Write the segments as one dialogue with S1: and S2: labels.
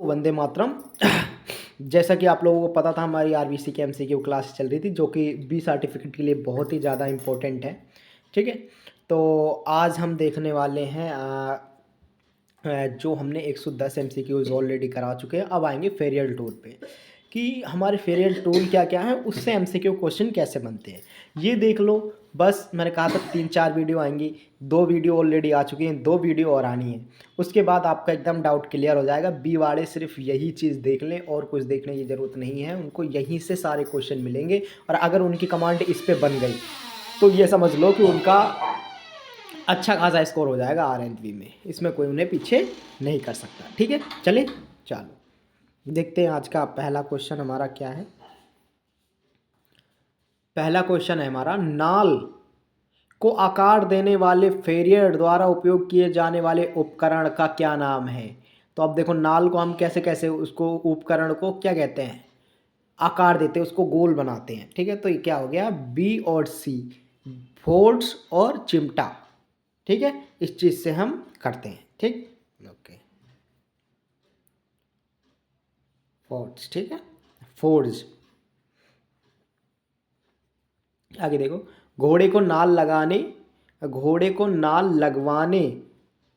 S1: वंदे मातरम। जैसा कि आप लोगों को पता था, हमारी आरबीसी की एमसीक्यू क्लास चल रही थी, जो कि बी सर्टिफिकेट के लिए बहुत ही ज़्यादा इम्पोर्टेंट है। ठीक है, तो आज हम देखने वाले हैं जो हमने 110 एमसीक्यूज ऑलरेडी करा चुके हैं। अब आएंगे फेरियल टूल पे कि हमारे फेरियल टूल क्या क्या है, उससे एमसीक्यू क्वेश्चन कैसे बनते हैं ये देख लो। बस मैंने कहा था 3-4 वीडियो आएंगी, 2 वीडियो ऑलरेडी आ चुकी हैं, 2 वीडियो और आनी है। उसके बाद आपका एकदम डाउट क्लियर हो जाएगा। बी वाले सिर्फ यही चीज़ देख लें और कुछ देखने की ज़रूरत नहीं है, उनको यहीं से सारे क्वेश्चन मिलेंगे। और अगर उनकी कमांड इस पर बन गई तो ये समझ लो कि उनका अच्छा खासा स्कोर हो जाएगा आरएनवी में। इसमें कोई उन्हें पीछे नहीं कर सकता। ठीक है, चलिए चलो देखते हैं आज का पहला क्वेश्चन हमारा क्या है। पहला क्वेश्चन है हमारा, नाल को आकार देने वाले फेरियर द्वारा उपयोग किए जाने वाले उपकरण का क्या नाम है। तो अब देखो, नाल को हम कैसे कैसे उसको उपकरण को क्या कहते हैं, आकार देते हैं, उसको गोल बनाते हैं। ठीक है, तो ये क्या हो गया, बी और सी, फोर्ड्स और चिमटा। ठीक है, इस चीज़ से हम करते हैं। ठीक, ओके, फोर्ड्स। ठीक है, फोर्ड्स। आगे देखो, घोड़े को नाल लगाने, घोड़े को नाल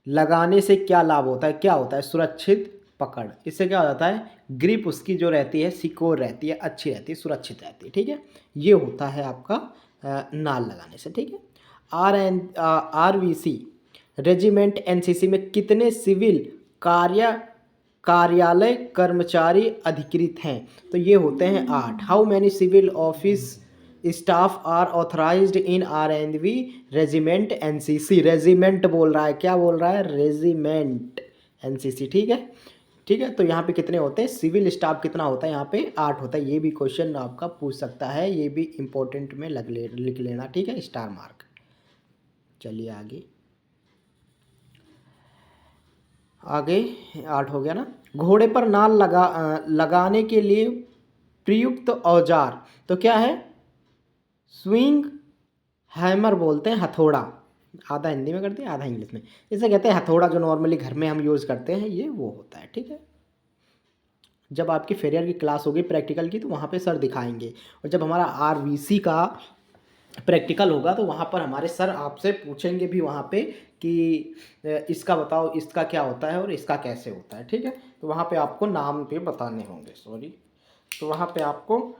S1: लगाने से क्या लाभ होता है, क्या होता है, सुरक्षित पकड़। इससे क्या हो जाता है, ग्रिप उसकी जो रहती है, सिक्योर रहती है, अच्छी रहती है, सुरक्षित रहती है। ठीक है, ये होता है आपका नाल लगाने से। ठीक है, आरवीसी रेजिमेंट एनसीसी में कितने सिविल कार्यालय कर्मचारी अधिकृत हैं। तो ये होते हैं 8। How many civil office staff are authorised in RNV regiment NCC. Regiment बोल रहा है, क्या बोल रहा है, रेजिमेंट एनसीसी। ठीक है, ठीक है, तो यहाँ पे कितने होते हैं, सिविल स्टाफ कितना होता है, यहाँ पे 8 होता है। ये भी क्वेश्चन आपका पूछ सकता है, ये भी इंपॉर्टेंट में लिख लेना। ठीक है, स्टार मार्क। चलिए आगे, आगे 8 हो गया ना। घोड़े पर नाल लगाने के लिए प्रयुक्त औजार तो क्या है, स्विंग हैमर बोलते हैं, हथौड़ा। आधा हिंदी में करते हैं, आधा इंग्लिश में। इसे कहते हैं हथौड़ा, जो नॉर्मली घर में हम यूज़ करते हैं, ये वो होता है। ठीक है, जब आपकी फेरियर की क्लास होगी प्रैक्टिकल की, तो वहाँ पे सर दिखाएंगे। और जब हमारा आरवीसी का प्रैक्टिकल होगा तो वहाँ पर हमारे सर आपसे पूछेंगे भी वहाँ पे कि इसका बताओ, इसका क्या होता है और इसका कैसे होता है। ठीक है, तो वहाँ पे आपको नाम पे बताने होंगे, सॉरी, तो वहाँ पे आपको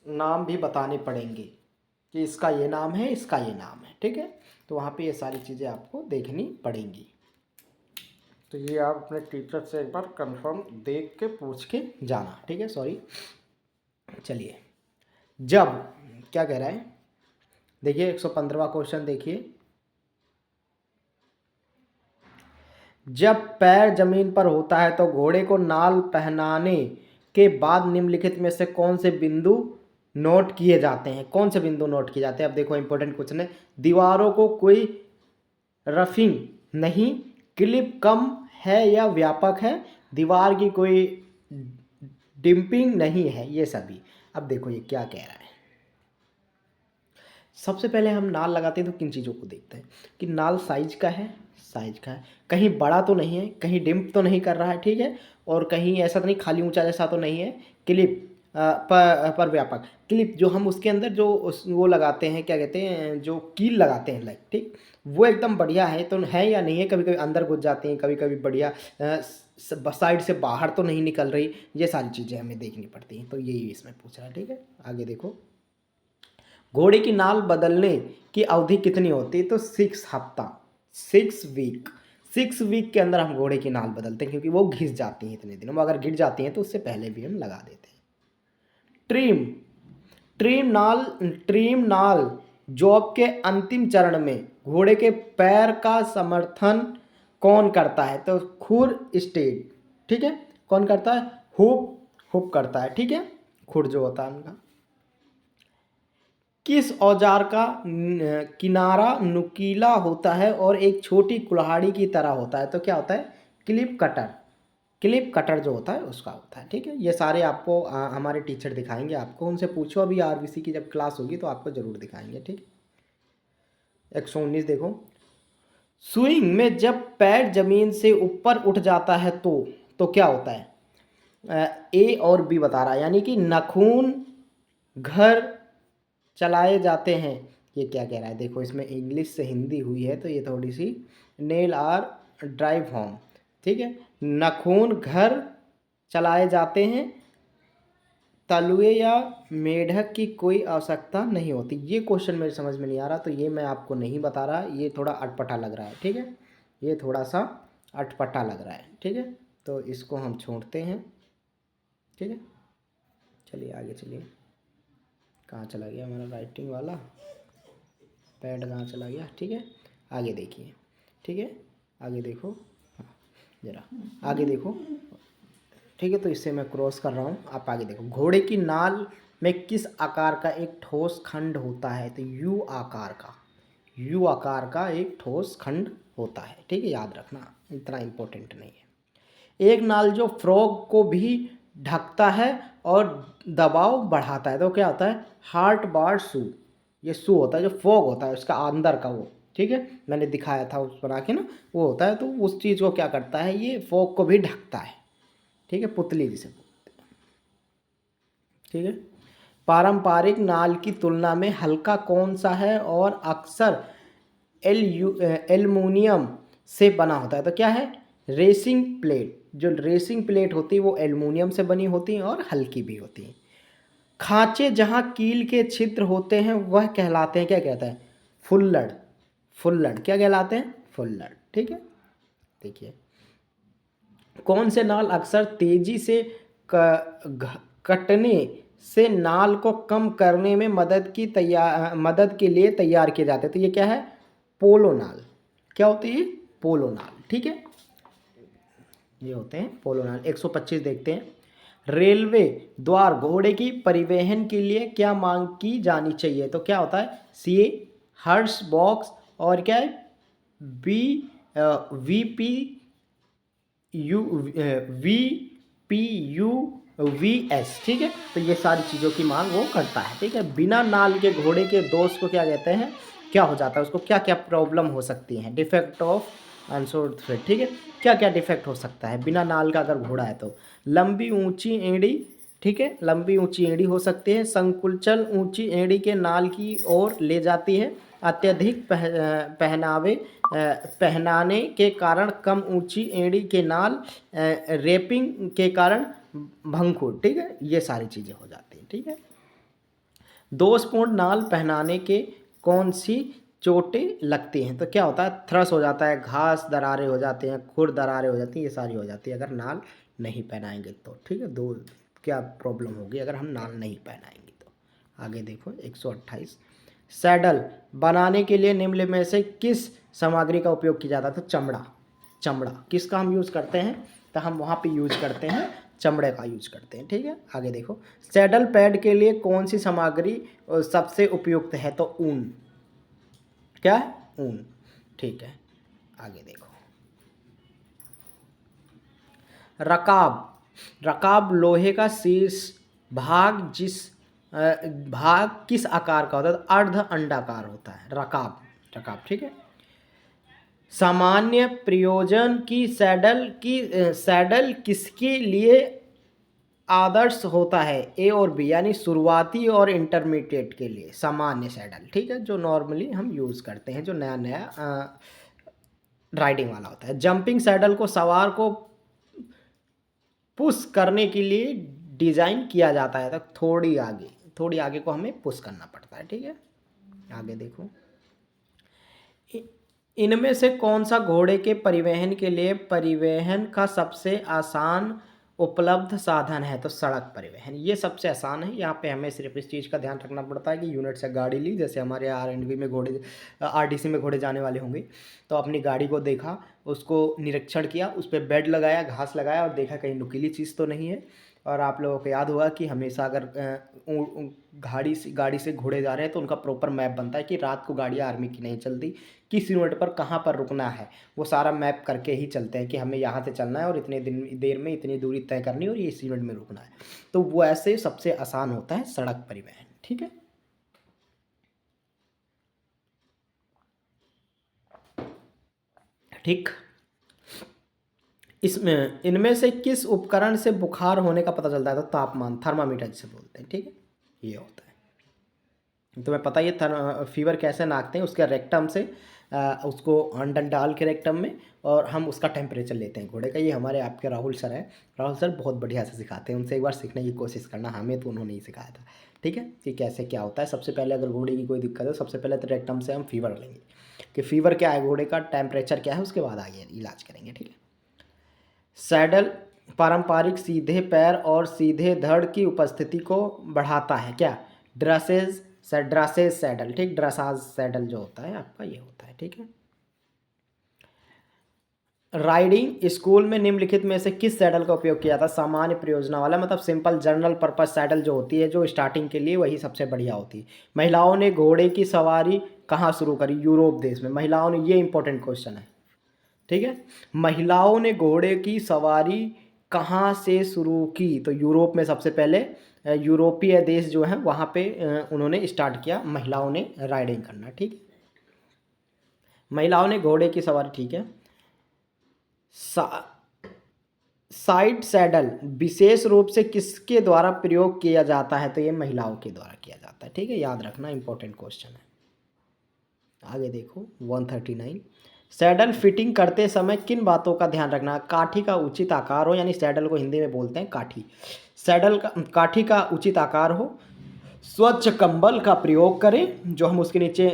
S1: नाम भी बताने पड़ेंगे कि इसका ये नाम है, इसका ये नाम है। ठीक है, तो वहाँ पे ये सारी चीज़ें आपको देखनी पड़ेंगी। तो ये आप अपने टीचर से एक बार कंफर्म देख के पूछ के जाना। ठीक है, सॉरी। चलिए, जब क्या कह रहा है, देखिए 115वां क्वेश्चन देखिए, जब पैर जमीन पर होता है तो घोड़े को नाल पहनाने के बाद निम्नलिखित में से कौन से बिंदु नोट किए जाते हैं, कौन से बिंदु नोट किए जाते हैं। अब देखो, इंपॉर्टेंट क्वेश्चन है। दीवारों को कोई रफिंग नहीं, क्लिप कम है या व्यापक है, दीवार की कोई डिम्पिंग नहीं है, ये सभी। अब देखो ये क्या कह रहा है। सबसे पहले हम नाल लगाते हैं तो किन चीज़ों को देखते हैं कि नाल साइज का है, साइज का है, कहीं बड़ा तो नहीं है, कहीं डिम्प तो नहीं कर रहा है। ठीक है, और कहीं ऐसा तो नहीं खाली ऊंचा जैसा तो नहीं है। क्लिप पर व्यापक, क्लिप जो हम उसके अंदर जो वो लगाते हैं, क्या कहते हैं, जो कील लगाते हैं, लाइक, ठीक, वो एकदम बढ़िया है तो है या नहीं है। कभी कभी अंदर घुस जाती हैं, कभी कभी बढ़िया साइड से बाहर तो नहीं निकल रही। ये सारी चीज़ें हमें देखनी पड़ती हैं, तो यही इसमें पूछ रहा है। ठीक है, आगे देखो, घोड़े की नाल बदलने की अवधि कितनी होती है। तो 6 हफ्ता, 6 वीक। 6 वीक के अंदर हम घोड़े की नाल बदलते हैं, क्योंकि वो घिस जाती हैं इतने दिनों में। अगर गिर जाती हैं तो उससे पहले भी हम लगा देते हैं। ट्रिम, ट्रिम नाल जॉब के अंतिम चरण में घोड़े के पैर का समर्थन कौन करता है। तो खुर स्टेट। ठीक है, कौन करता है, हुप, हुप करता है। ठीक है, खुर जो होता है उनका। किस औजार का किनारा नुकीला होता है और एक छोटी कुल्हाड़ी की तरह होता है। तो क्या होता है, क्लिप कटर। क्लिप कटर जो होता है उसका होता है। ठीक है, ये सारे आपको हमारे टीचर दिखाएंगे। आपको उनसे पूछो, अभी आरबीसी की जब क्लास होगी तो आपको ज़रूर दिखाएंगे। ठीक, 119 देखो, स्विंग में जब पैर जमीन से ऊपर उठ जाता है तो तो क्या होता है, ए और बी बता रहा है, यानी कि नाखून घर चलाए जाते हैं। ये क्या कह रहा है, देखो इसमें इंग्लिश से हिंदी हुई है तो ये थोड़ी सी, नेल आर ड्राइव होम, ठीक है। नाखून घर चलाए जाते हैं, तलुए या मेढक की कोई आवश्यकता नहीं होती। ये क्वेश्चन मेरे समझ में नहीं आ रहा, तो ये मैं आपको नहीं बता रहा, ये थोड़ा अटपटा लग रहा है, ठीक है, ये थोड़ा सा अटपटा लग रहा है, ठीक है, तो इसको हम छोड़ते हैं, ठीक है। चलिए आगे चलिए, कहाँ चला गया हमारा राइटिंग वाला पैड, कहाँ चला गया, ठीक है। आगे देखिए, ठीक है, आगे देखो, हाँ, जरा आगे देखो, ठीक है। तो इससे मैं क्रॉस कर रहा हूँ, आप आगे देखो। घोड़े की नाल में किस आकार का एक ठोस खंड होता है, तो यू आकार का, यू आकार का एक ठोस खंड होता है, ठीक है, याद रखना, इतना इम्पोर्टेंट नहीं है। एक नाल जो फ्रॉग को भी ढकता है और दबाव बढ़ाता है, तो क्या होता है, हार्ट बार शू, ये शू होता है, जो फॉग होता है उसका अंदर का वो, ठीक है, मैंने दिखाया था उस बना के ना, वो होता है, तो उस चीज़ को क्या करता है, ये फॉग को भी ढकता है, ठीक है, पुतली जिसे बोलते हैं, ठीक है। पारंपरिक नाल की तुलना में हल्का कौन सा है और अक्सर एल्युमिनियम से बना होता है, तो क्या है, रेसिंग प्लेट। जो रेसिंग प्लेट होती है वो एल्युमिनियम से बनी होती है और हल्की भी होती है। खांचे जहाँ कील के छिद्र होते हैं वह कहलाते हैं, क्या कहता है, फुल्लड़, फुल्लड़ क्या कहलाते हैं, फुल्लड़, ठीक है। देखिए, कौन से नाल अक्सर तेजी से कटने से नाल को कम करने में मदद के लिए तैयार किए जाते हैं, तो ये क्या है, पोलो नाल, क्या होती है, पोलो नाल, ठीक है, ये होते हैं पोलो नाल। 125 देखते हैं, रेलवे द्वार घोड़े की परिवहन के लिए क्या मांग की जानी चाहिए, तो क्या होता है, सी हर्स बॉक्स, और क्या है, B VP U V P U V S, ठीक है, तो ये सारी चीज़ों की मांग वो करता है, ठीक है। बिना नाल के घोड़े के दोस्त को क्या कहते हैं, क्या हो जाता है, उसको क्या क्या प्रॉब्लम हो सकती हैं, डिफेक्ट ऑफ आंसर थ्रेड, ठीक है, क्या क्या डिफेक्ट हो सकता है बिना नाल का अगर घोड़ा है तो, लंबी ऊंची एड़ी, ठीक है, लंबी ऊंची एड़ी हो सकती है, संकुचन ऊंची एड़ी के नाल की ओर ले जाती है, अत्यधिक पहनाने के कारण कम ऊंची एड़ी के नाल, रेपिंग के कारण भंगुर, ठीक है, ये सारी चीज़ें हो जाती हैं, ठीक है। दोषपूर्ण नाल पहनाने के कौन सी चोटें लगती हैं, तो क्या होता है, थ्रस हो जाता है, घास दरारें हो जाते हैं, खुर दरारें हो जाती हैं, ये सारी हो जाती है अगर नाल नहीं पहनाएंगे तो, ठीक है। दो क्या प्रॉब्लम होगी अगर हम नाल नहीं पहनाएंगे तो। आगे देखो 128, सैडल बनाने के लिए निम्न में से किस सामग्री का उपयोग किया जाता है, तो चमड़ा, चमड़ा किसका हम यूज़ करते हैं, तो हम वहाँ पे यूज करते हैं चमड़े का यूज करते हैं, ठीक है। आगे देखो, सैडल पैड के लिए कौन सी सामग्री सबसे उपयुक्त है, तो ऊन, क्या है, ऊन, ठीक है। आगे देखो, रकाब, रकाब लोहे का शीर्ष भाग, भाग किस आकार का होता है, तो अर्ध अंडाकार होता है रकाब, रकाब, ठीक है। सामान्य प्रयोजन की सैडल किसके लिए आदर्श होता है, ए और बी, यानी शुरुआती और इंटरमीडिएट के लिए सामान्य सैडल, ठीक है, जो नॉर्मली हम यूज़ करते हैं, जो नया नया राइडिंग वाला होता है। जंपिंग सैडल को सवार को पुश करने के लिए डिज़ाइन किया जाता है, तो थोड़ी आगे को हमें पुश करना पड़ता है, ठीक है। आगे देखो, इनमें से कौन सा घोड़े के परिवहन के लिए परिवहन का सबसे आसान उपलब्ध साधन है, तो सड़क परिवहन, ये सबसे आसान है। यहाँ पे हमें सिर्फ इस चीज़ का ध्यान रखना पड़ता है कि यूनिट से गाड़ी ली, जैसे हमारे आर&वी में घोड़े, आरटीसी में घोड़े जाने वाले होंगे, तो अपनी गाड़ी को देखा, उसको निरीक्षण किया, उस पर बेड लगाया, घास लगाया और देखा कहीं नुकीली चीज़ तो नहीं है। और आप लोगों को याद होगा कि हमेशा अगर गाड़ी से घोड़े जा रहे हैं तो उनका प्रॉपर मैप बनता है कि रात को गाड़ियाँ आर्मी की नहीं चलती, किस यूनिट पर कहाँ पर रुकना है, वो सारा मैप करके ही चलते हैं कि हमें यहाँ से चलना है और इतने देर में इतनी दूरी तय करनी है और ये इस यूनिट में रुकना है। तो वो ऐसे सबसे आसान होता है सड़क परिवहन, ठीक है। ठीक, इसमें इनमें से किस उपकरण से बुखार होने का पता चलता है? तो तापमान, थर्मामीटर जिसे बोलते हैं, ठीक है, ये होता है। तुम्हें पता ही है फीवर कैसे नापते हैं, उसके रेक्टम से उसको अंडा डाल के रेक्टम में, और हम उसका टेम्परेचर लेते हैं घोड़े का। ये हमारे आपके राहुल सर है, राहुल सर बहुत बढ़िया से सिखाते हैं, उनसे एक बार सीखने की कोशिश करना, हमें तो उन्होंने ही सिखाया था, ठीक है, कि कैसे क्या होता है। सबसे पहले अगर घोड़े की कोई दिक्कत है, सबसे पहले तो रेक्टम से हम फीवर लेंगे कि फीवर क्या है घोड़े का, टेम्परेचर क्या है, उसके बाद आगे इलाज करेंगे, ठीक है। सैडल पारंपरिक सीधे पैर और सीधे धड़ की उपस्थिति को बढ़ाता है, क्या? ड्रेसेज ड्रेसेज सैडल, ठीक, ड्रेसाज सैडल जो होता है आपका ये होता है, ठीक है। राइडिंग स्कूल में निम्नलिखित में से किस सैडल का उपयोग किया था? सामान्य प्रयोजना वाला, मतलब सिंपल जनरल पर्पज सैडल जो होती है, जो स्टार्टिंग के लिए, वही सबसे बढ़िया होती है। महिलाओं ने घोड़े की सवारी कहाँ शुरू करी? यूरोप देश में महिलाओं ने, ये इंपॉर्टेंट क्वेश्चन है, ठीक है। महिलाओं ने घोड़े की सवारी कहाँ से शुरू की? तो यूरोप में सबसे पहले, यूरोपीय देश जो है वहाँ पे उन्होंने स्टार्ट किया महिलाओं ने राइडिंग करना, ठीक। महिलाओं ने घोड़े की सवारी, ठीक है। साइड सैडल विशेष रूप से किसके द्वारा प्रयोग किया जाता है? तो ये महिलाओं के द्वारा किया जाता है, ठीक है, याद रखना, इंपॉर्टेंट क्वेश्चन है। आगे देखो 139, सैडल फिटिंग करते समय किन बातों का ध्यान रखना? काठी का उचित आकार हो, यानी सैडल को हिंदी में बोलते हैं काठी। सैडल का काठी का उचित आकार हो, स्वच्छ कंबल का प्रयोग करें, जो हम उसके नीचे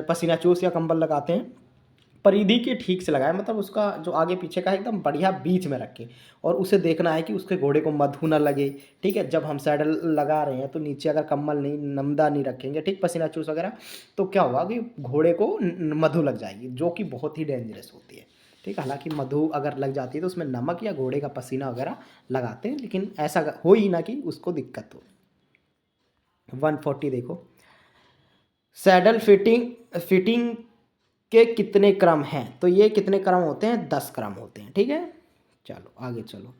S1: पसीना चूस या कंबल लगाते हैं, परिधि के ठीक से लगाए, मतलब उसका जो आगे पीछे का है एकदम बढ़िया बीच में रखें, और उसे देखना है कि उसके घोड़े को मधु ना लगे, ठीक है। जब हम सैडल लगा रहे हैं तो नीचे अगर कम्बल नहीं, नमदा नहीं रखेंगे, ठीक, पसीना चूस वगैरह, तो क्या होगा कि घोड़े को मधु लग जाएगी, जो कि बहुत ही डेंजरस होती है, ठीक है। हालांकि मधु अगर लग जाती है तो उसमें नमक या घोड़े का पसीना वगैरह लगाते हैं, लेकिन ऐसा हो ही ना कि उसको दिक्कत हो। 140 देखो, सैडल फिटिंग के कितने क्रम हैं? तो ये कितने क्रम होते हैं? 10 क्रम होते हैं, ठीक है। चलो आगे चलो।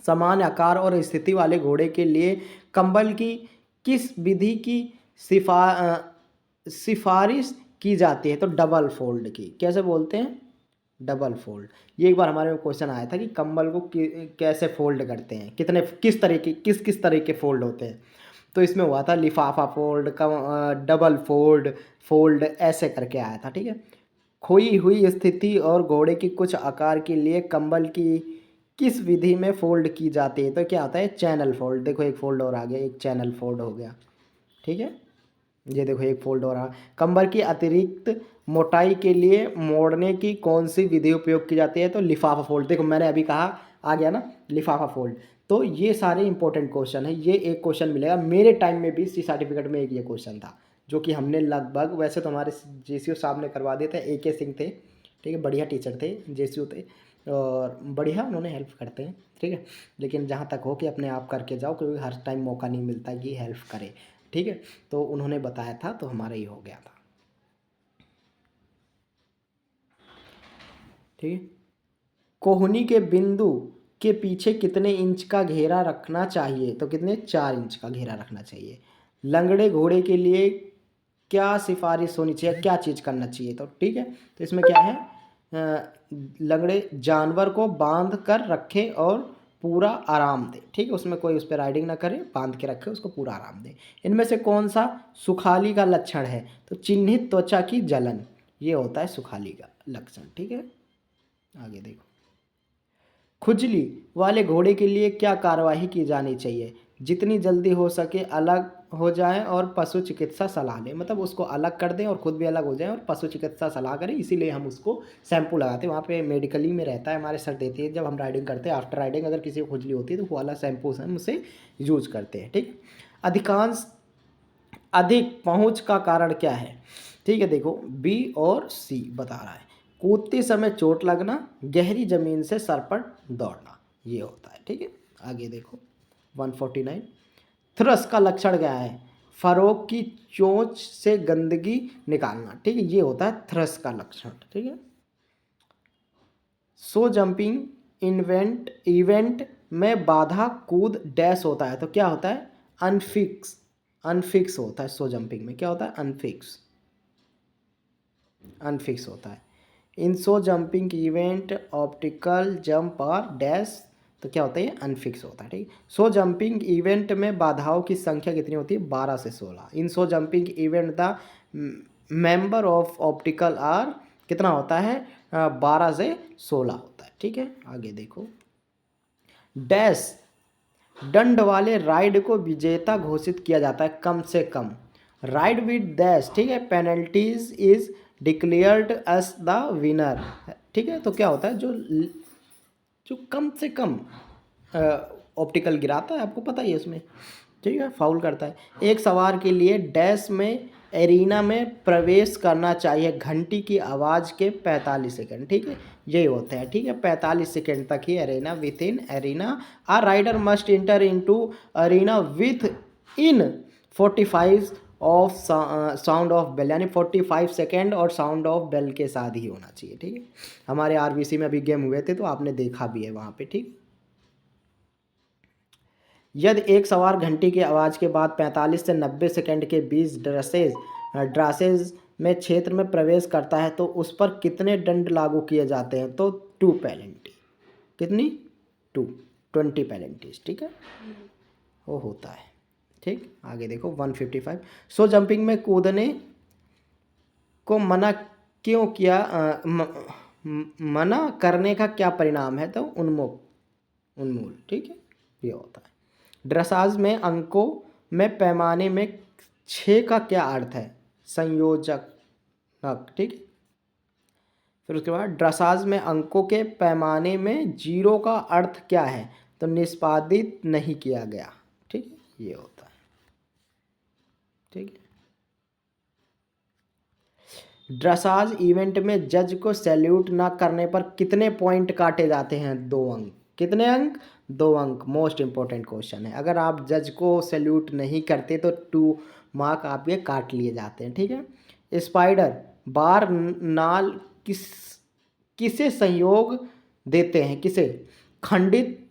S1: समान आकार और स्थिति वाले घोड़े के लिए कंबल की किस विधि की सिफारिश की जाती है? तो डबल फोल्ड की। कैसे बोलते हैं? Double fold. ये एक बार हमारे में क्वेश्चन आया था कि कंबल को कैसे फोल्ड करते हैं, कितने, किस तरीके, किस तरह के फोल्ड होते हैं। तो इसमें हुआ था लिफाफा फोल्ड, डबल फोल्ड, फोल्ड ऐसे करके आया था, ठीक है। खोई हुई स्थिति और घोड़े की कुछ आकार के लिए कंबल की किस विधि में फोल्ड की जाती है? तो क्या होता है? Channel fold. देखो एक फोल्ड और आ गया, एक चैनल फोल्ड हो गया, ठीक है। ये देखो एक फोल्ड हो रहा। कंबल की अतिरिक्त मोटाई के लिए मोड़ने की कौन सी विधि उपयोग की जाती है? तो लिफाफा फोल्ड। देखो मैंने अभी कहा, आ गया ना लिफाफा फोल्ड। तो ये सारे इंपॉर्टेंट क्वेश्चन है, ये एक क्वेश्चन मिलेगा मेरे टाइम में भी, सी सर्टिफिकेट में एक ये क्वेश्चन था, जो कि हमने लगभग, वैसे तो हमारे जेसीओ साहब ने करवा दिए थे, AK सिंह थे, ठीक है, बढ़िया टीचर थे, जेसीओ थे, और बढ़िया उन्होंने हेल्प करते हैं, ठीक है। लेकिन जहाँ तक हो कि अपने आप करके जाओ, क्योंकि हर टाइम मौका नहीं मिलता कि हेल्प करे, ठीक है। तो उन्होंने बताया था, तो हमारा ये हो गया था, ठीक है। कोहनी के बिंदु के पीछे कितने इंच का घेरा रखना चाहिए? तो कितने? 4 इंच का घेरा रखना चाहिए। लंगड़े घोड़े के लिए क्या सिफारिश होनी चाहिए, क्या चीज़ करना चाहिए? तो ठीक है, तो इसमें क्या है, लंगड़े जानवर को बांध कर रखे और पूरा आराम दे, ठीक है, उसमें कोई उस पर राइडिंग ना करे, बांध के रखे, उसको पूरा आराम दे। इनमें से कौन सा सुखाली का लक्षण है? तो चिन्हित त्वचा की जलन, ये होता है सुखाली का लक्षण, ठीक है। आगे देखो, खुजली वाले घोड़े के लिए क्या कार्यवाही की जानी चाहिए? जितनी जल्दी हो सके अलग हो जाएं और पशु चिकित्सा सलाह लें, मतलब उसको अलग कर दें और खुद भी अलग हो जाएं और पशु चिकित्सा सलाह करें, इसीलिए हम उसको शैम्पू लगाते हैं। वहाँ पे मेडिकली में रहता है, हमारे सर देती है, जब हम राइडिंग करते हैं, आफ्टर राइडिंग अगर किसी को खुजली होती है तो वो वाला शैम्पू हम उसे यूज करते हैं, ठीक। अधिकांश अधिक पहुँच का कारण क्या है? ठीक है, देखो B और C बता रहा है। कूदते समय चोट लगना, गहरी जमीन से सर पर दौड़ना, ये होता है, ठीक है। आगे देखो 149, थ्रस का लक्षण क्या है? फरोग की चोंच से गंदगी निकालना, ठीक है, ये होता है थ्रस का लक्षण, ठीक है। सो जंपिंग इवेंट में बाधा कूद डैश होता है, तो क्या होता है? अनफिक्स होता है। सो जंपिंग में क्या होता है? अनफिक्स होता है। इन show jumping event optical jump और डैश, तो क्या होता है, ये अनफिक्स होता है, ठीक। सो जंपिंग इवेंट में बाधाओं की संख्या कितनी होती है, 12 से 16। In show jumping event the member of optical are कितना होता है, 12 से 16 होता है, ठीक है। आगे देखो, डैश दंड वाले राइड को विजेता घोषित किया जाता है कम से कम। राइड विद डैश, ठीक है, penalties is declared as the winner, ठीक है। तो क्या होता है, जो जो कम से कम ऑप्टिकल गिराता है, आपको पता ही है उसमें, ठीक है, फाउल करता है। एक सवार के लिए डैश में एरिना में प्रवेश करना चाहिए घंटी की आवाज़ के 45 सेकंड, ठीक है, यही होता है, ठीक है, 45 सेकंड तक ही arena, within arena a rider must enter into arena within 45 of sound of bell, यानी 45 सेकेंड और साउंड ऑफ बेल के साथ ही होना चाहिए, ठीक है। हमारे आरबीसी में अभी गेम हुए थे तो आपने देखा भी है वहाँ पे, ठीक। यदि एक सवार घंटी की आवाज़ के बाद 45 से 90 सेकंड के बीच ड्रासेज में क्षेत्र में प्रवेश करता है तो उस पर कितने दंड लागू किए जाते हैं, तो 2 पेनल्टी, कितनी, 2, 20 पेनल्टीज, ठीक है, वो होता है, ठीक। आगे देखो 155, सो जंपिंग में कूदने को मना क्यों किया, मना करने का क्या परिणाम है, तो उन्मूल, ठीक है, ये होता है। ड्रेसाज में अंकों में पैमाने में 6 का क्या अर्थ है, संयोजक, ठीक है। फिर उसके बाद ड्रेसाज में अंकों के पैमाने में 0 का अर्थ क्या है, तो निष्पादित नहीं किया गया, ठीक है, ये होता है, ठीक है। ड्रेसाज इवेंट में जज को सैल्यूट ना करने पर कितने पॉइंट काटे जाते हैं, 2 अंक, कितने अंक, 2 अंक। मोस्ट इंपॉर्टेंट क्वेश्चन है, अगर आप जज को सैल्यूट नहीं करते तो 2 मार्क आपके काट लिए जाते हैं, ठीक है। स्पाइडर बार नाल किसे संयोग देते हैं, किसे, खंडित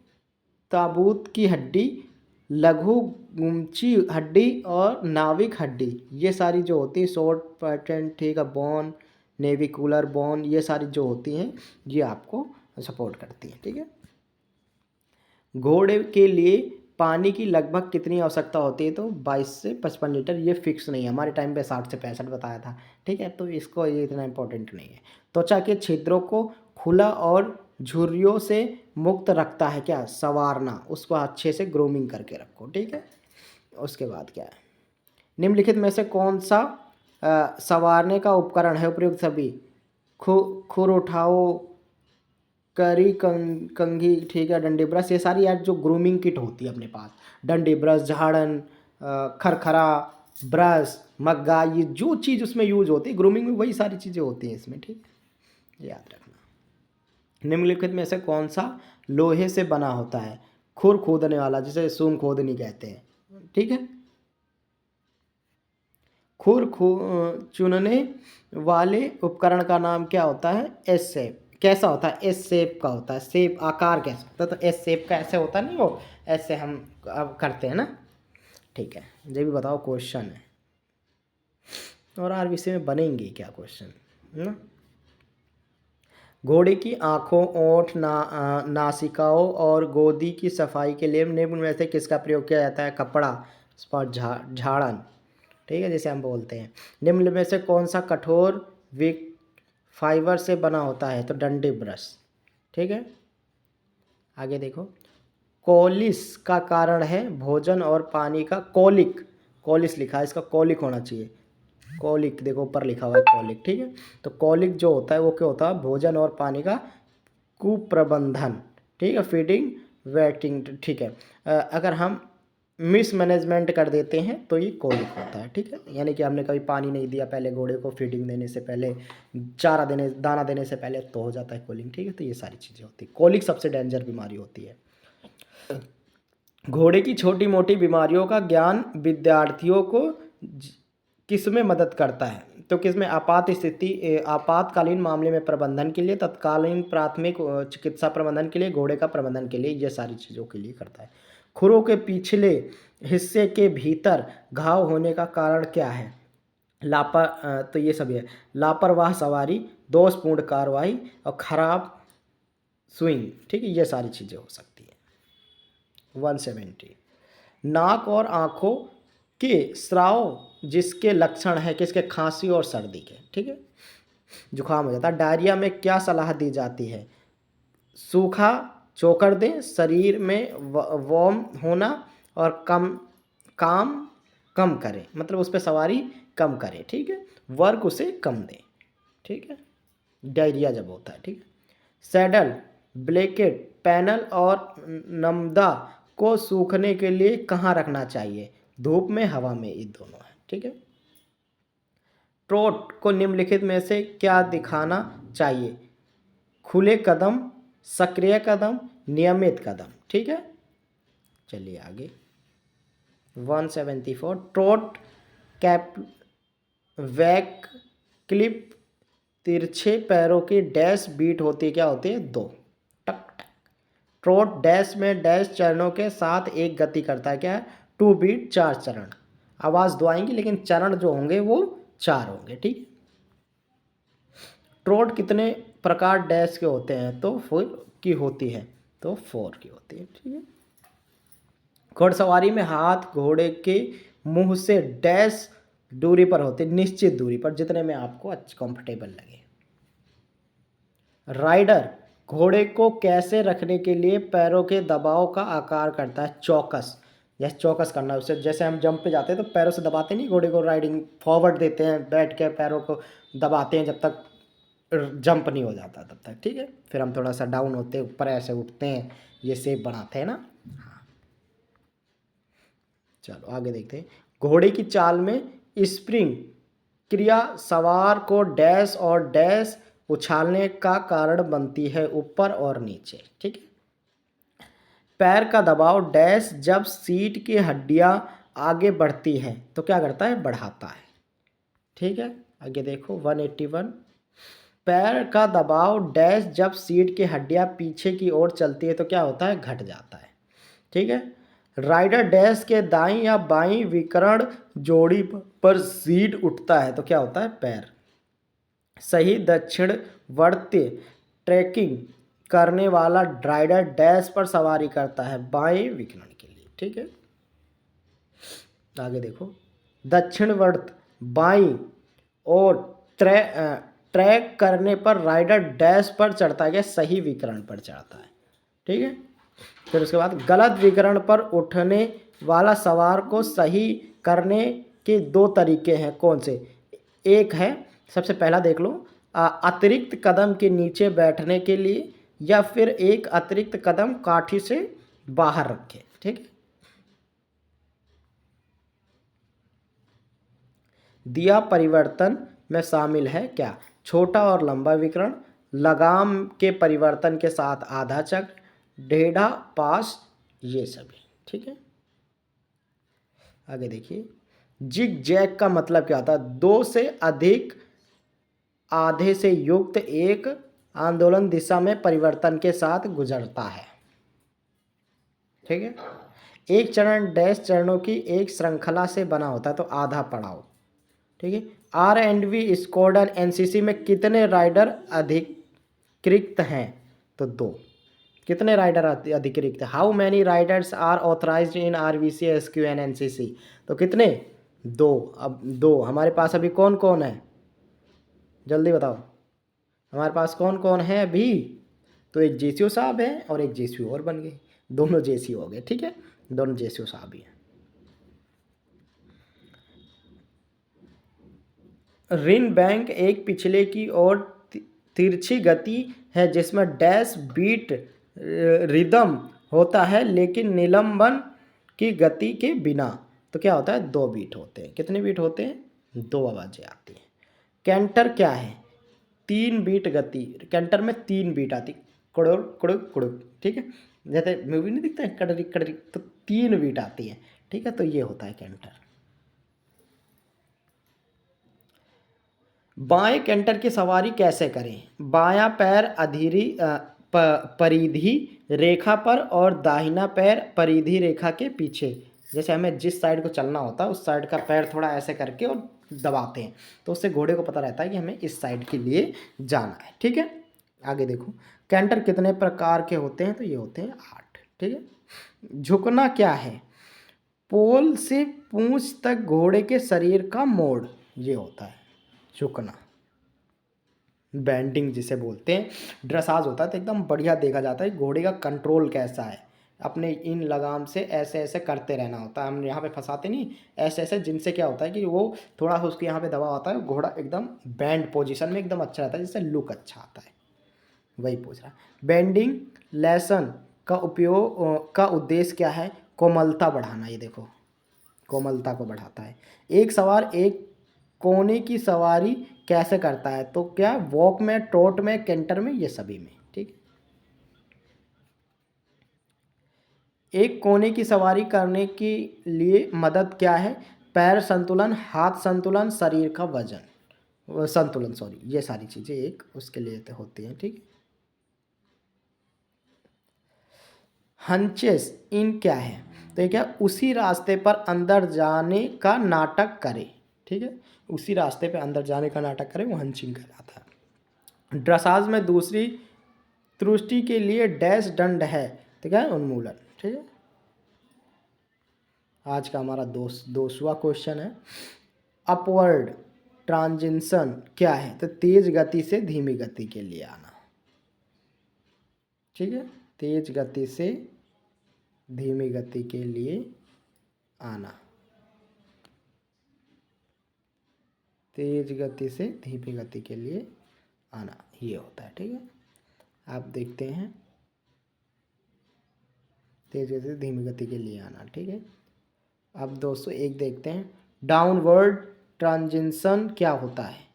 S1: ताबूत की हड्डी, लघु गुमची हड्डी और नाविक हड्डी, ये सारी जो होती है, शॉर्ट पैटर्न, ठीक है, बोन, नेविकुलर बोन, ये सारी जो होती हैं ये आपको सपोर्ट करती हैं, ठीक है। घोड़े के लिए पानी की लगभग कितनी आवश्यकता होती है, तो 22 से 55 लीटर, ये फिक्स नहीं है, हमारे टाइम पे 60 से 65 बताया था, ठीक है, तो इसको ये इतना इंपॉर्टेंट नहीं है। त्वचा के छिद्रों को खुला और झुर्रियों से मुक्त रखता है क्या, संवारना, उसको अच्छे से ग्रूमिंग करके रखो, ठीक है। उसके बाद क्या है, निम्नलिखित में से कौन सा संवारने का उपकरण है उपयुक्त सभी, खुर उठाओ, करी कंघी, ठीक है, डंडी ब्रश, ये सारी यार जो ग्रूमिंग किट होती है अपने पास, डंडी ब्रश, झाड़न, खरखरा, ब्रश, मग्गा, ये जो चीज़ उसमें यूज होती है ग्रूमिंग में, वही सारी चीज़ें होती हैं इसमें, ठीक है, याद रखना। निम्नलिखित में से कौन सा लोहे से बना होता है, खुर खोदने वाला, जिसे सूम खोदनी कहते हैं, ठीक है। खुर चुनने वाले उपकरण का नाम क्या होता है, एस शेप, कैसा होता है, एस शेप का होता है, शेप आकार कैसा होता है, तो एस शेप का ऐसे होता नहीं, वो ऐसे हम अब करते हैं ना, ठीक है। ये भी बताओ क्वेश्चन है, और आरबीसी में बनेंगे क्या क्वेश्चन ना। घोड़े की आँखों, ओंठ, नासिकाओं और गोदी की सफाई के लिए निम्न में से किसका प्रयोग किया जाता है, कपड़ा, स्पॉट, झाड़न, ठीक है, जैसे हम बोलते हैं। निम्न में से कौन सा कठोर विक फाइबर से बना होता है, तो डंडी ब्रश, ठीक है। आगे देखो, कोलिस का कारण है भोजन और पानी का, कोलिक, कोलिस लिखा है, इसका कोलिक होना चाहिए, कॉलिक, देखो ऊपर लिखा हुआ है कॉलिक, ठीक है। तो कॉलिक जो होता है वो क्या होता है, भोजन और पानी का कुप्रबंधन, ठीक है, फीडिंग, वेटिंग, ठीक है। अगर हम मिसमैनेजमेंट कर देते हैं तो ये कॉलिक होता है, ठीक है, यानी कि हमने कभी पानी नहीं दिया पहले घोड़े को, फीडिंग देने से पहले, चारा देने, दाना देने से पहले, तो हो जाता है कॉलिक, ठीक है। तो ये सारी चीज़ें होती है, कॉलिक सबसे डेंजर बीमारी होती है। घोड़े की छोटी मोटी बीमारियों का ज्ञान विद्यार्थियों को किसमें मदद करता है, तो किसमें, आपात स्थिति, आपातकालीन मामले में प्रबंधन के लिए, तत्कालीन प्राथमिक चिकित्सा प्रबंधन के लिए, घोड़े का प्रबंधन के लिए, ये सारी चीज़ों के लिए करता है। खुरों के पिछले हिस्से के भीतर घाव होने का कारण क्या है, तो ये सभी है। लापरवाह सवारी, दोषपूर्ण कार्रवाई और खराब स्विंग, ठीक है, ये सारी चीज़ें हो सकती हैं। 170। नाक और आँखों के स्राव जिसके लक्षण है किसके, खांसी और सर्दी के, ठीक है, जुकाम हो जाता है। डायरिया में क्या सलाह दी जाती है, सूखा चोकर दें, शरीर में वॉर्म होना और काम कम करें, मतलब उस पर सवारी कम करें, ठीक है, वर्क उसे कम दें, ठीक है, डायरिया जब होता है, ठीक है। सैडल, ब्लैंकेट, पैनल और नमदा को सूखने के लिए कहाँ रखना चाहिए, धूप में, हवा में, ये दोनों है, ठीक है। ट्रोट को निम्नलिखित में से क्या दिखाना चाहिए, खुले कदम, सक्रिय कदम, नियमित कदम, ठीक है। चलिए आगे 174। ट्रोट कैप वैक क्लिप तिरछे पैरों की डैश बीट होती है, क्या होती है, 2 टक टक। ट्रोट डैश में डैश चरणों के साथ एक गति करता है, क्या है, 2 बीट, 4 चरण। आवाज़ दो आएंगी लेकिन चरण जो होंगे वो 4 होंगे, ठीक है। ट्रोट कितने प्रकार डैश के होते हैं, तो 4 की होती है, तो 4 की होती है, ठीक है। घोड़सवारी में हाथ घोड़े के मुंह से डैश दूरी पर होते, निश्चित दूरी पर, जितने में आपको कंफर्टेबल लगे। राइडर घोड़े को कैसे रखने के लिए पैरों के दबाव का आकार करता है, चौकस, जैसे चौकस करना, उससे जैसे हम जंप पे जाते हैं तो पैरों से दबाते नहीं घोड़े को, राइडिंग फॉरवर्ड देते हैं, बैठ के पैरों को दबाते हैं जब तक जंप नहीं हो जाता तब तक, ठीक है। फिर हम थोड़ा सा डाउन होते हैं, ऊपर ऐसे उठते हैं, ये शेप बनाते हैं ना। हाँ, चलो आगे देखते हैं। घोड़े की चाल में स्प्रिंग क्रिया सवार को डैश और डैश उछालने का कारण बनती है, ऊपर और नीचे, ठीक है। पैर का दबाव डैश जब सीट की हड्डियां आगे बढ़ती हैं तो क्या करता है, बढ़ाता है, ठीक है। आगे देखो 181। पैर का दबाव डैश जब सीट की हड्डियां पीछे की ओर चलती है तो क्या होता है, घट जाता है, ठीक है। राइडर डैश के दाईं या बाईं विकर्ण जोड़ी पर सीट उठता है तो क्या होता है, पैर। सही दक्षिणवर्ती ट्रैकिंग करने वाला राइडर डैश पर सवारी करता है, बाएं विकर्ण के लिए, ठीक है। आगे देखो, दक्षिणवर्त बाईं और ट्रैक करने पर राइडर डैश पर चढ़ता है, सही विकर्ण पर चढ़ता है, ठीक है। फिर उसके बाद गलत विकर्ण पर उठने वाला सवार को सही करने के 2 तरीके हैं, कौन से, एक है, सबसे पहला देख लो, अतिरिक्त कदम के नीचे बैठने के लिए, या फिर एक अतिरिक्त कदम काठी से बाहर रखें, ठीक है। दिया परिवर्तन में शामिल है क्या, छोटा और लंबा विकर्ण, लगाम के परिवर्तन के साथ आधा चक्र, ढेढ़ा पास, ये सभी, ठीक है। आगे देखिए, जिग जैग का मतलब क्या होता है, 2 से अधिक आधे से युक्त एक आंदोलन दिशा में परिवर्तन के साथ गुजरता है, ठीक है। एक चरण डैश चरणों की एक श्रृंखला से बना होता है तो आधा पड़ाव, ठीक है। R&V स्क्वाड्रन एनसीसी में कितने राइडर अधिकृत हैं, तो 2। कितने राइडर अधिकृत है, how many riders are authorised in RVC SQ and NCC, तो कितने, 2। अब 2 हमारे पास अभी कौन कौन है, जल्दी बताओ, हमारे पास कौन कौन है अभी, तो एक JCO साहब है और एक JCO और बन गए, दोनों JCO हो गए, ठीक है, दोनों JCO साहब ही हैं। रिन बैंक एक पिछले की ओर तिरछी गति है जिसमें डैश बीट रिदम होता है लेकिन निलंबन की गति के बिना, तो क्या होता है, 2 बीट होते हैं, कितने बीट होते हैं, 2 आवाज़ें आती हैं। कैंटर क्या है, 3 बीट गति, कैंटर में 3 बीट आती, कुड़ुक कुड़ुक कुड़ुक, ठीक है, जैसे मूवी नहीं दिखता है कड़री कड़री, तो 3 बीट आती है, ठीक है, तो ये होता है कैंटर। बाएं कैंटर की सवारी कैसे करें, बायां पैर परिधि रेखा पर और दाहिना पैर परिधि रेखा के पीछे, जैसे हमें जिस साइड को चलना होता है उस साइड का पैर थोड़ा ऐसे करके और दबाते हैं, तो उससे घोड़े को पता रहता है कि हमें इस साइड के लिए जाना है। ठीक है, आगे देखो कैंटर कितने प्रकार के होते हैं, तो ये होते हैं 8। ठीक है, झुकना क्या है, पोल से पूंछ तक घोड़े के शरीर का मोड़, ये होता है झुकना, बैंडिंग जिसे बोलते हैं। ड्रेसाज होता है तो एकदम बढ़िया देखा जाता है घोड़े का कंट्रोल कैसा है, अपने इन लगाम से ऐसे ऐसे करते रहना होता है, हम यहाँ पे फंसाते नहीं, ऐसे ऐसे, जिनसे क्या होता है कि वो थोड़ा सा उसके यहाँ पे दबाव आता है, घोड़ा एकदम बैंड पोजीशन में एकदम अच्छा रहता है, जिससे लुक अच्छा आता है, वही पूछ रहा। बेंडिंग लेसन का उपयोग का उद्देश्य क्या है, कोमलता बढ़ाना, ये देखो कोमलता को बढ़ाता है। एक सवार एक कोने की सवारी कैसे करता है, तो क्या वॉक में, ट्रोट में, कैंटर में, ये सभी में। ठीक, एक कोने की सवारी करने के लिए मदद क्या है, पैर संतुलन, हाथ संतुलन, शरीर का वजन संतुलन, सॉरी, ये सारी चीज़ें एक उसके लिए तो होती हैं। ठीक, हंचेस इन क्या है, तो ये क्या, उसी रास्ते पर अंदर जाने का नाटक करे। ठीक है, उसी रास्ते पे अंदर जाने का नाटक करे, वो हंचिंग कहलाता है। ड्रेसाज में दूसरी त्रुष्टि के लिए डैश दंड है, तो क्या है, उन्मूलन। ठीक है, आज का हमारा 2वां क्वेश्चन है, अपवर्ड ट्रांजिशन क्या है, तो तेज गति से धीमी गति के लिए आना। ठीक है, तेज गति से धीमी गति के लिए आना, तेज गति से धीमी गति के लिए आना, ये होता है। ठीक है, आप देखते हैं तेज गति से धीमी गति के लिए आना। ठीक है, अब 201 देखते हैं, डाउनवर्ड ट्रांजिशन क्या होता है।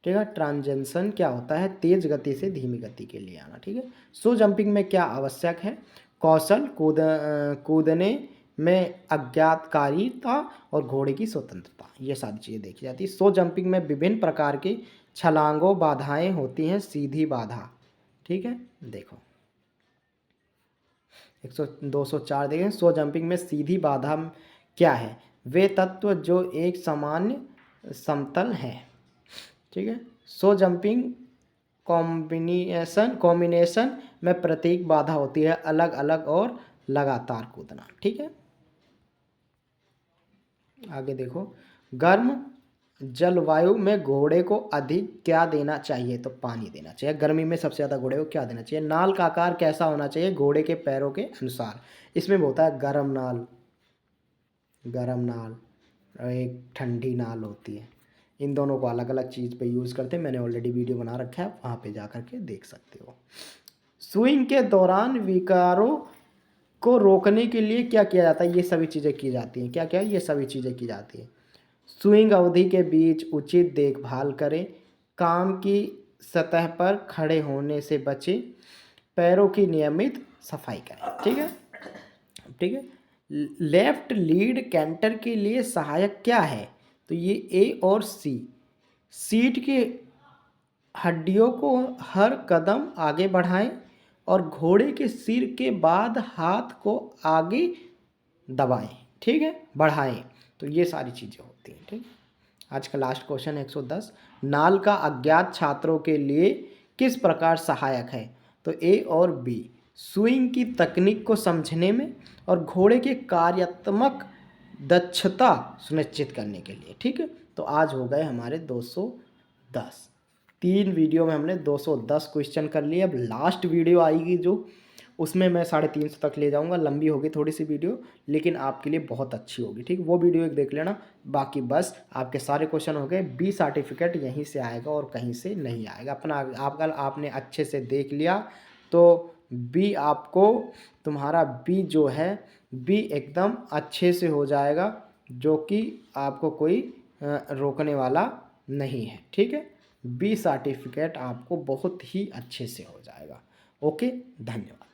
S1: ठीक है, ट्रांजिशन क्या होता है, तेज गति से धीमी गति के लिए आना। ठीक है, सो जंपिंग में क्या आवश्यक है, कौशल, कूदने में अज्ञातकारिता और घोड़े की स्वतंत्रता, ये सारी चीज़ें देखी जाती है। सो जंपिंग में विभिन्न प्रकार की छलांगों बाधाएं होती हैं, सीधी बाधा। ठीक है, देखो 204 देखें, सो जंपिंग में सीधी बाधा क्या है, वे तत्व जो एक सामान्य समतल है। ठीक है, सो जंपिंग कॉम्बिनेशन में प्रतीक बाधा होती है, अलग अलग और लगातार कूदना। ठीक है, आगे देखो, गर्म जलवायु में घोड़े को अधिक क्या देना चाहिए, तो पानी देना चाहिए। गर्मी में सबसे ज़्यादा घोड़े को क्या देना चाहिए, नाल का आकार कैसा होना चाहिए, घोड़े के पैरों के अनुसार। इसमें होता है गरम नाल और एक ठंडी नाल होती है, इन दोनों को अलग अलग चीज़ पे यूज़ करते हैं, मैंने ऑलरेडी वीडियो बना रखा है, वहाँ पे जा कर के देख सकते हो। स्विंग के दौरान विकारों को रोकने के लिए क्या किया जाता है, ये सभी चीज़ें की जाती हैं। क्या क्या, ये सभी चीज़ें की जाती हैं। स्विंग अवधि के बीच उचित देखभाल करें, काम की सतह पर खड़े होने से बचें, पैरों की नियमित सफाई करें। ठीक है, ठीक है, लेफ्ट लीड कैंटर के लिए सहायक क्या है, तो ये ए और सी, सीट की हड्डियों को हर कदम आगे बढ़ाएं और घोड़े के सिर के बाद हाथ को आगे दबाएं। ठीक है, बढ़ाएं, तो ये सारी चीज़ें होती हैं। ठीक, आज का लास्ट क्वेश्चन 110, नाल का अज्ञात छात्रों के लिए किस प्रकार सहायक है, तो ए और बी, स्विंग की तकनीक को समझने में और घोड़े के कार्यात्मक दक्षता सुनिश्चित करने के लिए। ठीक है, तो आज हो गए हमारे 210, 3 वीडियो में हमने 210 क्वेश्चन कर लिए। अब लास्ट वीडियो आएगी जो, उसमें मैं 350 तक ले जाऊंगा, लंबी होगी थोड़ी सी वीडियो, लेकिन आपके लिए बहुत अच्छी होगी। ठीक, वो वीडियो एक देख लेना, बाकी बस आपके सारे क्वेश्चन हो गए। बी सर्टिफिकेट यहीं से आएगा और कहीं से नहीं आएगा, अपना आपने अच्छे से देख लिया तो बी आपको, तुम्हारा बी जो है, बी एकदम अच्छे से हो जाएगा, जो कि आपको कोई रोकने वाला नहीं है। ठीक है, बी सर्टिफिकेट आपको बहुत ही अच्छे से हो जाएगा। ओके, धन्यवाद।